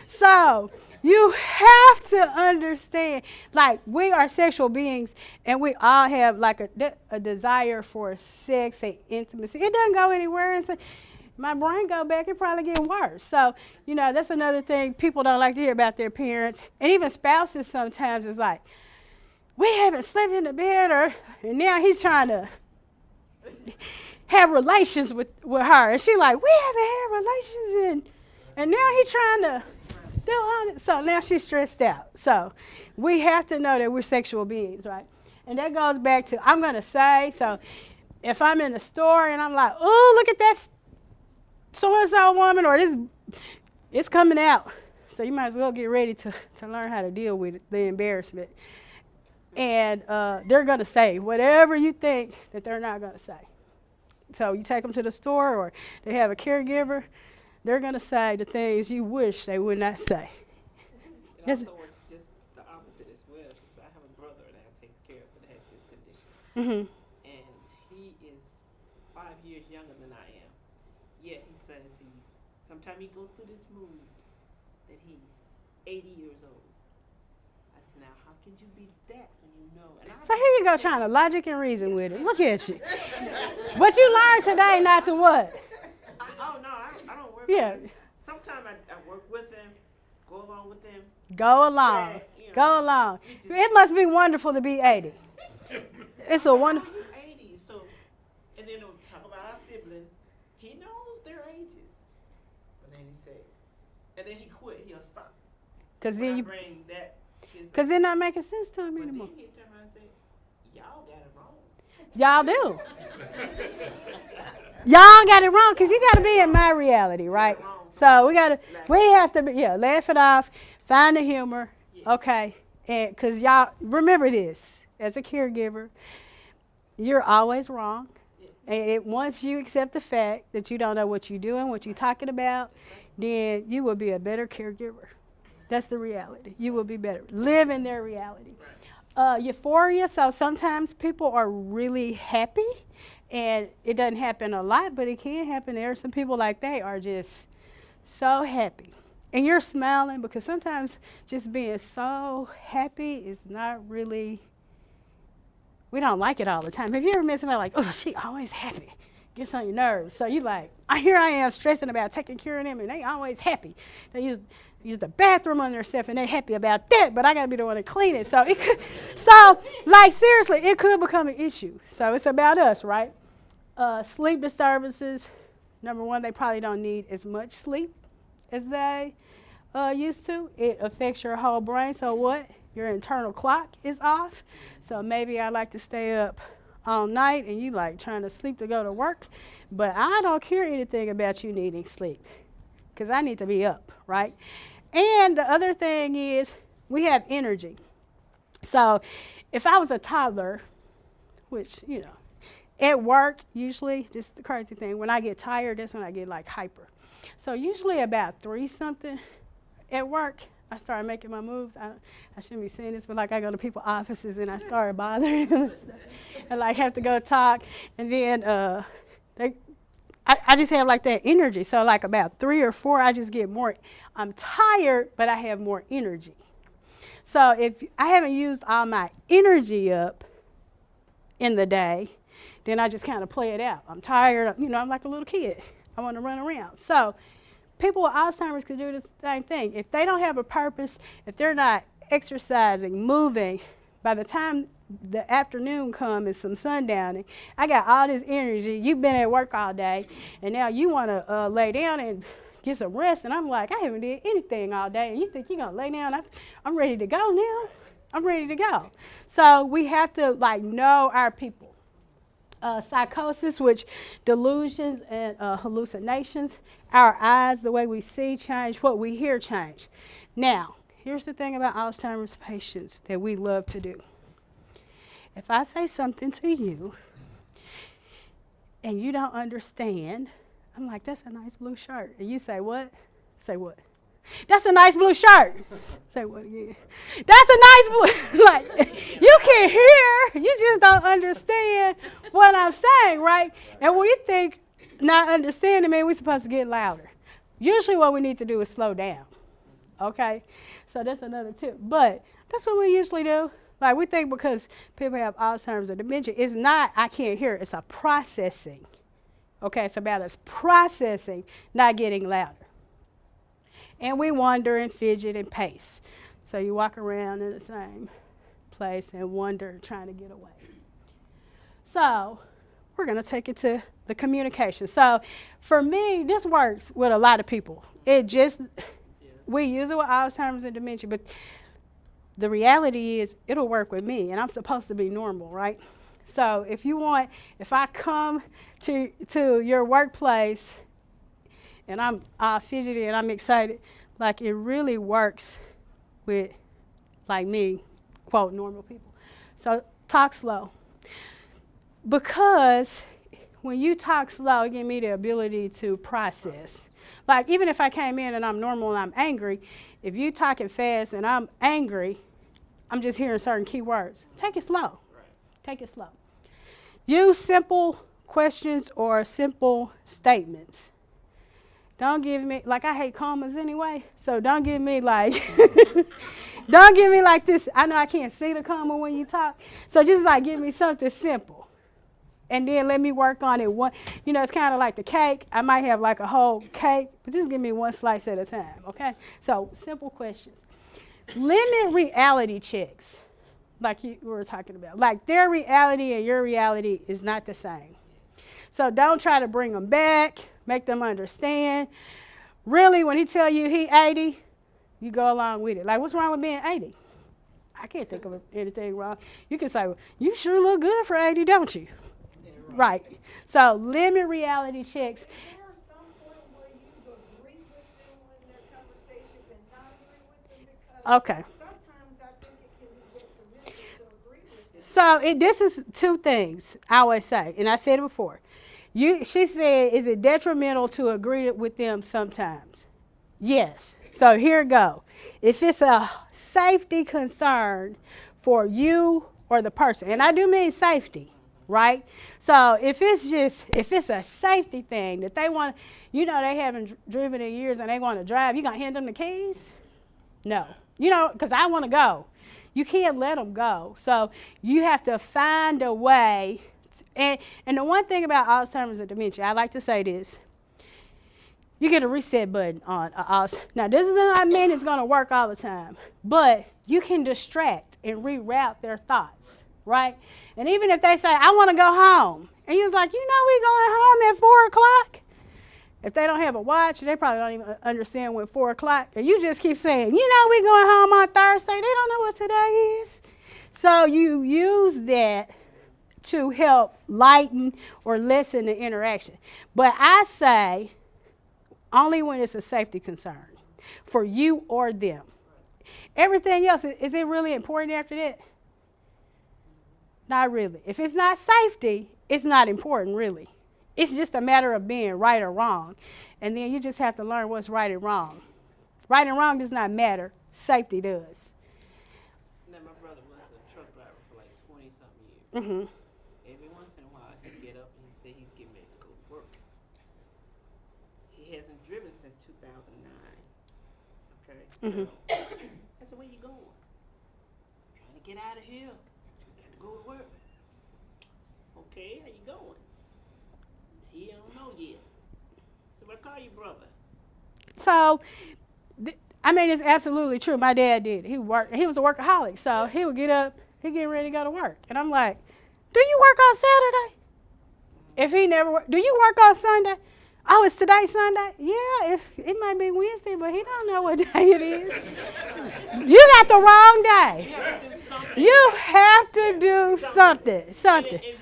So you have to understand, like, we are sexual beings and we all have like a desire for sex and intimacy. It doesn't go anywhere. And so my brain go back, it probably get worse. So, you know, that's another thing people don't like to hear about their parents. And even spouses sometimes is like, we haven't slept in the bed, and now he's trying to have relations with her. And she like, we haven't had relations and now he's trying to do all this. So now she's stressed out. So we have to know that we're sexual beings, right? And that goes back to, I'm going to say, so if I'm in a store and I'm like, oh, look at that so-and-so woman, or this, it's coming out. So you might as well get ready to learn how to deal with the embarrassment. And they're going to say whatever you think that they're not going to say. So you take them to the store or they have a caregiver, they're going to say the things you wish they would not say. It also works just the opposite as well. Because I have a brother that takes care of that has this condition. Mm-hmm. And he is 5 years younger than I am. Yet he says sometimes he goes through this mood that he's 80 years old. I said, now how can you be that when you know? And So here you go trying to logic and reason with it. Look at you. But you learned today not to what? I don't work Yeah. with him. Sometimes I work with him, go along with him. Go along. Say, you know, Go along. It must be wonderful to be 80. It's a wonderful. How you 80? So, and then they'll talk about our siblings. He knows their ages. But then he said, and then he quit. He'll stop. Because When I then bring that. Because they're not making sense to him But anymore. then he turn around and say, y'all got it wrong. Y'all do. Y'all got it wrong because you got to be in my reality, right? So we have to, laugh it off, find the humor, okay? And because y'all, remember this, as a caregiver, you're always wrong. And once you accept the fact that you don't know what you're doing, what you're talking about, then you will be a better caregiver. That's the reality. You will be better. Live in their reality. Euphoria, so sometimes people are really happy, and it doesn't happen a lot, but it can happen. There are some people like they are just so happy. And you're smiling because sometimes just being so happy is not really, we don't like it all the time. Have you ever met somebody like, oh, she always happy? Gets on your nerves. So you like, here I am stressing about taking care of them, and they always happy. They use the bathroom on themselves, and they happy about that, but I got to be the one to clean it. So like seriously, it could become an issue. So it's about us, right? Sleep disturbances. Number one, they probably don't need as much sleep as they used to. It affects your whole brain. So what? Your internal clock is off. So maybe I like to stay up all night and you like trying to sleep to go to work, but I don't care anything about you needing sleep because I need to be up, right? And the other thing is we have energy. So if I was a toddler, which, at work, usually, this is the crazy thing, when I get tired, that's when I get like hyper. So usually about 3-something at work, I start making my moves. I shouldn't be saying this, but like I go to people's offices and I start bothering them and like have to go talk. And then I just have like that energy. So like about 3 or 4, I just get more. I'm tired, but I have more energy. So if I haven't used all my energy up in the day, then I just kind of play it out. I'm tired. I'm like a little kid. I want to run around. So people with Alzheimer's can do the same thing. If they don't have a purpose, if they're not exercising, moving. By the time the afternoon comes and some sundowning, I got all this energy. You've been at work all day, and now you want to lay down and get some rest. And I'm like, I haven't did anything all day, and you think you're going to lay down? I'm ready to go now. I'm ready to go. So we have to know our people. Psychosis, which delusions and hallucinations, our eyes, the way we see change, what we hear change. Now, here's the thing about Alzheimer's patients that we love to do. If I say something to you and you don't understand, I'm like, that's a nice blue shirt. And you say, what? Say what? That's a nice blue shirt. Say what again? That's a nice blue. You can hear, you just don't understand what I'm saying, right? And when you think not understanding, man, we're supposed to get louder. Usually what we need to do is slow down, okay? So that's another tip. But that's what we usually do. We think because people have Alzheimer's or dementia, it's not, I can't hear, it's a processing. Okay, it's about us processing, not getting louder. And we wander and fidget and pace. So you walk around in the same place and wonder, trying to get away. So we're going to take it to the communication. So for me, this works with a lot of people. We use it with Alzheimer's and dementia, but the reality is it'll work with me, and I'm supposed to be normal, right? So if I come to your workplace and I'm fidgety and I'm excited, it really works with, me, quote, normal people. So talk slow. Because when you talk slow, it gives me the ability to process. Even if I came in and I'm normal and I'm angry, if you talking fast and I'm angry, I'm just hearing certain key words. Take it slow. Take it slow. Use simple questions or simple statements. Don't give me, I hate commas anyway, so don't give me don't give me this. I know I can't see the comma when you talk, so just give me something simple. And then let me work on it it's kind of like the cake. I might have a whole cake, but just give me one slice at a time, okay? So simple questions. Limit reality checks, you were talking about. Their reality and your reality is not the same. So don't try to bring them back, make them understand. Really, when he tell you he 80, you go along with it. What's wrong with being 80? I can't think of anything wrong. You can say, well, you sure look good for 80, don't you? Yeah, right. So limit reality checks. Is there some point where you agree with them in their conversations and not agree with them? Because Okay. sometimes I think it can be detrimental to agree with them. So this is two things I always say, and I said it before. She said, is it detrimental to agree with them sometimes? Yes. So here it go. If it's a safety concern for you or the person, and I do mean safety, right? So if it's a safety thing that they want, they haven't driven in years and they want to drive, you going to hand them the keys? No. Because I want to go. You can't let them go. So you have to find a way. And the one thing about Alzheimer's and dementia, I like to say this. You get a reset button on Alzheimer's. Now, this does not mean it's going to work all the time, but you can distract and reroute their thoughts, right? And even if they say, I want to go home, and you're like, we going home at 4 o'clock? If they don't have a watch, they probably don't even understand what 4 o'clock, and you just keep saying, we going home on Thursday. They don't know what today is. So you use that to help lighten or lessen the interaction. But I say only when it's a safety concern for you or them. Everything else, is it really important after that? Not really. If it's not safety, it's not important really. It's just a matter of being right or wrong. And then you just have to learn what's right and wrong. Right and wrong does not matter. Safety does. Now, my brother was a truck driver for 20-something years. Mm-hmm. Every once in a while, he'd get up and he'd say he's getting ready to go to work. He hasn't driven since 2009. Okay? Mm-hmm. So, I said, where you going? Trying to get out of here. Got to go to work. Okay, how you going? He don't know yet. So I call you brother. So I mean, it's absolutely true. My dad did. He worked. He was a workaholic, so he would get up, he get ready to go to work, and I'm like, "Do you work on Saturday?" If he never worked, do you work on Sunday? Oh, it's today Sunday? Yeah, if it might be Wednesday, but he don't know what day it is. You got the wrong day. You have to do something. Something. And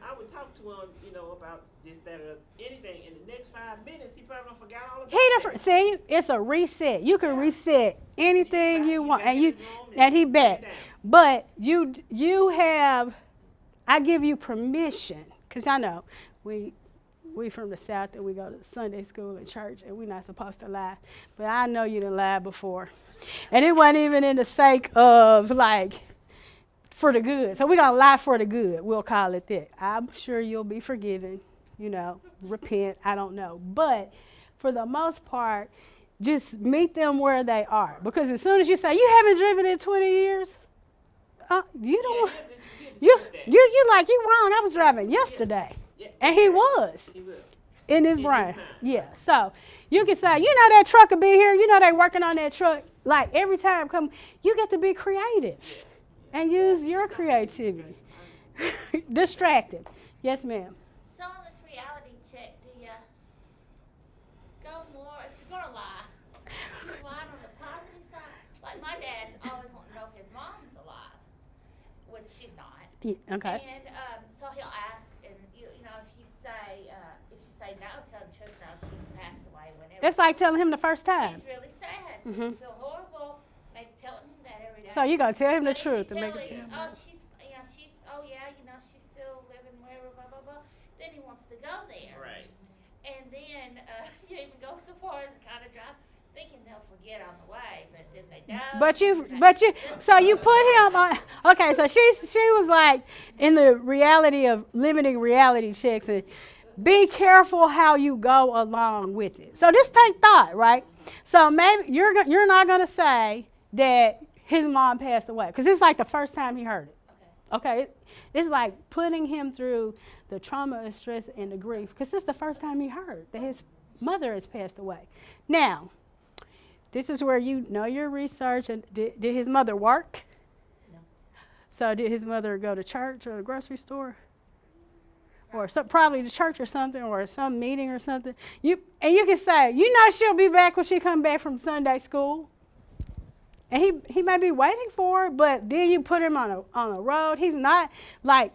I would talk to him, about this, that, or anything. In the next 5 minutes, he probably done forgot all about it. See, it's a reset. You can reset anything you want, and he back. But you have. I give you permission, because I know we from the South and we go to Sunday school and church and we're not supposed to lie. But I know you done lied before. And it wasn't even in the sake of for the good. So we're going to lie for the good. We'll call it that. I'm sure you'll be forgiven, repent, I don't know. But for the most part, just meet them where they are. Because as soon as you say, you haven't driven in 20 years, you don't. You like, you wrong. I was driving yesterday. And he was. In his brain. Yeah. So you can say, that truck will be here. They working on that truck. Like every time you get to be creative and use your creativity. Distracted. Yes, ma'am. So on this reality check, do you go more, if you're going to lie, you lie on the positive side? Like my dad always wanted to know if his mom's alive, which she's not. Yeah, okay. And so he'll ask, and if you say no, tell the truth, no, she passed away whenever. It's like telling him the first time. He's really sad. So you feel horrible, telling him that every day. So you got to tell him the But if truth to you make tell it him, feel. she's still living wherever, blah, blah, blah, then he wants to go there. Right. And then you even go so far as to kind of drive, thinking they'll forget on the way, but then they don't. So you put him on. Okay, so she was like in the reality of limiting reality checks and be careful how you go along with it. So just take thought, right? So maybe you're not gonna say that his mom passed away because it's like the first time he heard it. Okay, it's like putting him through the trauma and stress and the grief because it's the first time he heard that his mother has passed away. Now, this is where you know your research. And did his mother work? No. So did his mother go to church or the grocery store? Or probably the church or something, or some meeting or something. You can say, she'll be back when she come back from Sunday school. And he may be waiting for her, but then you put him on a road. He's not like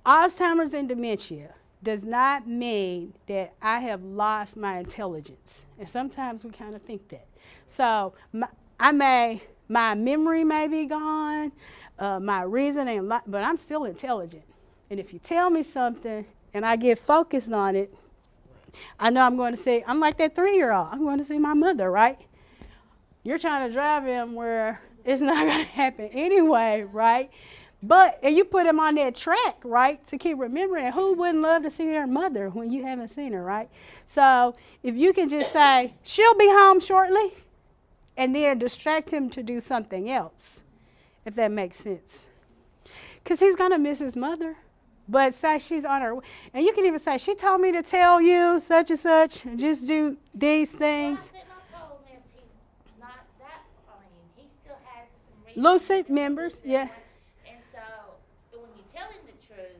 Alzheimer's and dementia does not mean that I have lost my intelligence. And sometimes we kind of think that. So my memory may be gone, my reasoning, but I'm still intelligent. And if you tell me something and I get focused on it, I know I'm going to say, I'm like that 3-year-old. I'm going to see my mother, right? You're trying to drive him where it's not going to happen anyway, right? And you put him on that track, right, to keep remembering. Who wouldn't love to see their mother when you haven't seen her, right? So if you can just say, she'll be home shortly, and then distract him to do something else, if that makes sense. Because he's going to miss his mother. But say she's on her, and you can even say, she told me to tell you such and such, and just do these things. Well, I think my problem is he's not that, he still has some reason. Lucid members, yeah. And so, when you tell him the truth,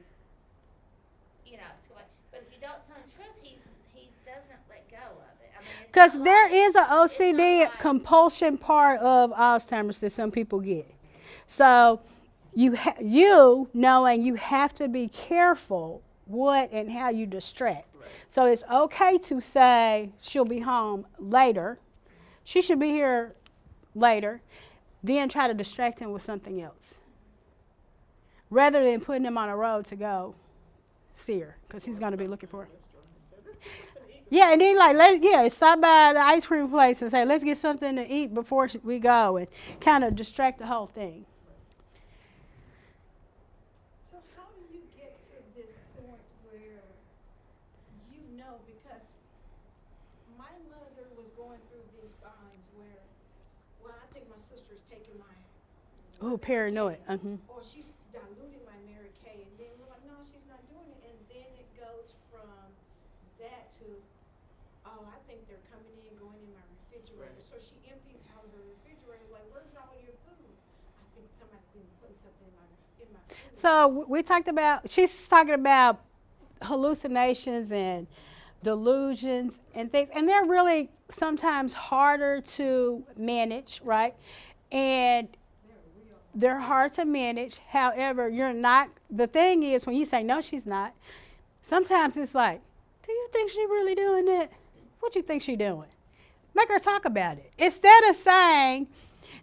it's going, but if you don't tell him the truth, he doesn't let go of it. Because there is an OCD compulsion part of Alzheimer's that some people get. So, you knowing you have to be careful what and how you distract. Right. So it's okay to say she'll be home later. She should be here later. Then try to distract him with something else. Rather than putting him on a road to go see her because he's going to be looking for her. Yeah, and then stop by the ice cream place and say, let's get something to eat before we go and kind of distract the whole thing. Because my mother was going through these signs where, I think my sister's taking my paranoid. Or she's diluting my Mary Kay, and then we're like, no, she's not doing it, and then it goes from that to, I think they're coming in, going in my refrigerator. So something in my food. So we talked about, she's talking about hallucinations and delusions and things, and they're really sometimes harder to manage, right? And they're hard to manage. However, you're not, the thing is, when you say no, she's not, sometimes it's like, do you think she really doing that? What you think she doing? Make her talk about it. Instead of saying,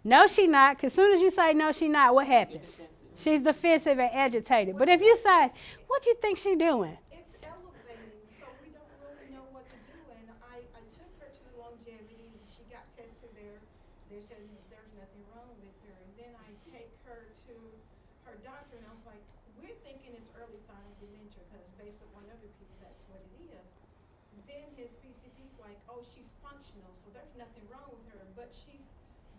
no, she not, because as soon as you say no, she not, what happens? She's defensive and agitated. But if you say, what you think she doing? It's elevating, so we don't really know what to do. And I took her to the longevity. She got tested there. They said there's nothing wrong with her. And then I take her to her doctor, and I was like, we're thinking it's early sign of dementia because based upon other people, that's what it is. Then his PCP's like, oh, she's functional, so there's nothing wrong with her. But she's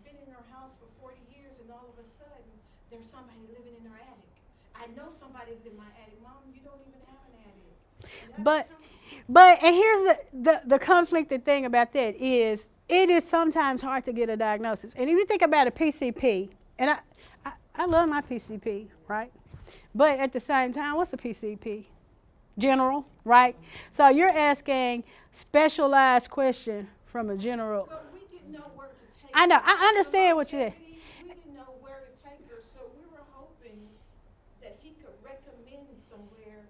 been in her house for 40 years, and all of a sudden, there's somebody living in her attic. I know somebody's in my attic. Mom, you don't even have an attic. But and here's the conflicted thing about that is it is sometimes hard to get a diagnosis. And if you think about a PCP, and I love my PCP, right? But at the same time, what's a PCP? General, right? So you're asking specialized question from a general. Well, we didn't know where to take I know. her. I understand what you're saying. We didn't know where to take her, so we were hoping that he could recommend somewhere.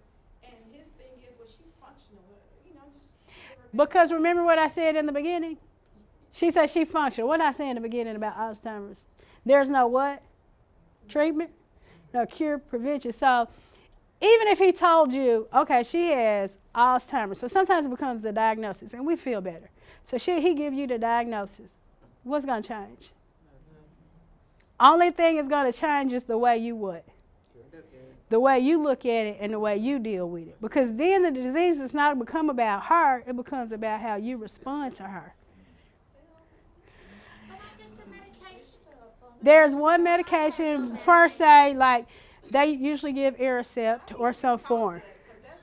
And his thing is, well, she's functional, just. Because remember what I said in the beginning? She said she functional. What did I say in the beginning about Alzheimer's? There's no what? Treatment? No cure, prevention. So even if he told you, okay, she has Alzheimer's, so sometimes it becomes the diagnosis, and we feel better. So he give you the diagnosis. What's going to change? Only thing is going to change is the way you what? The way you look at it and the way you deal with it. Because then the disease does not become about her, it becomes about how you respond to her. But not just the medication. There's one medication per se, like they usually give Aricept or some form.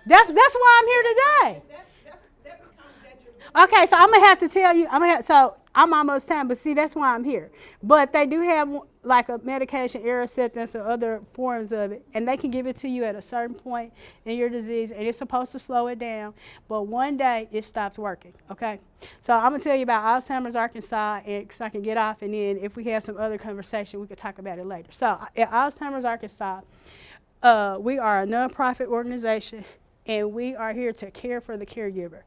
That's why I'm here today. That becomes detrimental. Okay, so I'm gonna have to tell you. So I'm almost time, but see, that's why I'm here. But they do have like a medication, Aricept, and some other forms of it, and they can give it to you at a certain point in your disease, and it's supposed to slow it down. But one day it stops working. Okay, so I'm gonna tell you about Alzheimer's Arkansas, so I can get off, and then if we have some other conversation, we could talk about it later. So at Alzheimer's Arkansas, we are a nonprofit organization, and we are here to care for the caregiver.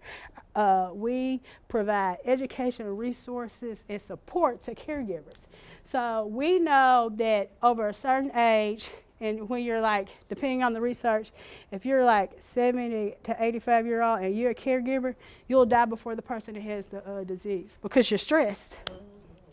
We provide educational resources and support to caregivers. So we know that over a certain age, and when you're like, depending on the research, if you're like 70 to 85-year-old and you're a caregiver, you'll die before the person that has the disease because you're stressed.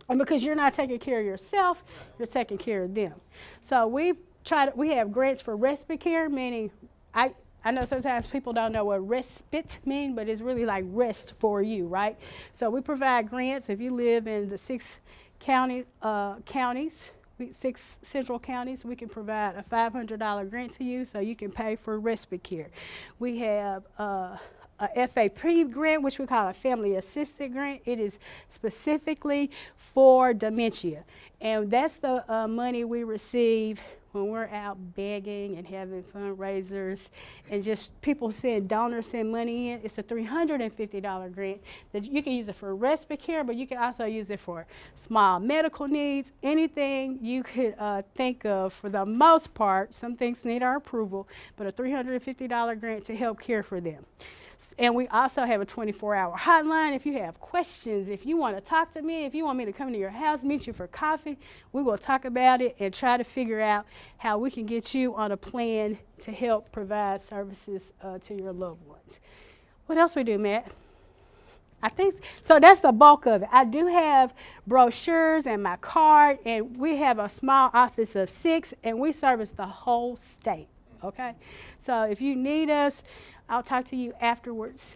And because you're not taking care of yourself, you're taking care of them. So we have grants for respite care, meaning I know sometimes people don't know what respite means, but it's really like rest for you, right? So we provide grants. If you live in the 6 6 central counties, we can provide a $500 grant to you so you can pay for respite care. We have a FAP grant, which we call a family assisted grant. It is specifically for dementia. And that's the money we receive when we're out begging and having fundraisers and just people donors send money in. It's a $350 grant that you can use it for respite care, but you can also use it for small medical needs, anything you could think of. For the most part, some things need our approval, but a $350 grant to help care for them. And we also have a 24-hour hotline. If you have questions, if you want to talk to me, if you want me to come to your house, meet you for coffee, we will talk about it and try to figure out how we can get you on a plan to help provide services to your loved ones. What else we do, Matt? I think, so that's the bulk of it. I do have brochures and my card, and we have a small office of 6, and we service the whole state, okay? So if you need us, I'll talk to you afterwards